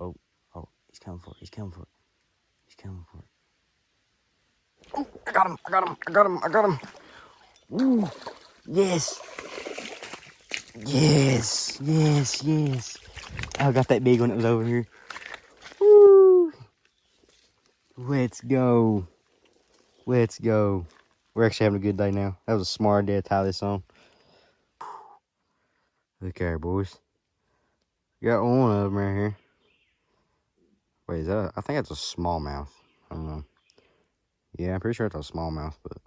Oh, oh, he's coming for it. He's coming for it. He's coming for it. Oh, I got him. I got him. I got him. I got him. Ooh, yes. Yes, yes, yes. I got that big one that was over here. Woo. Let's go. Let's go. We're actually having a good day now. That was a smart idea to tie this on. Look here, boys. Got one of them right here. Wait, is that? I think that's a smallmouth. I don't know. Yeah, I'm pretty sure it's a smallmouth, but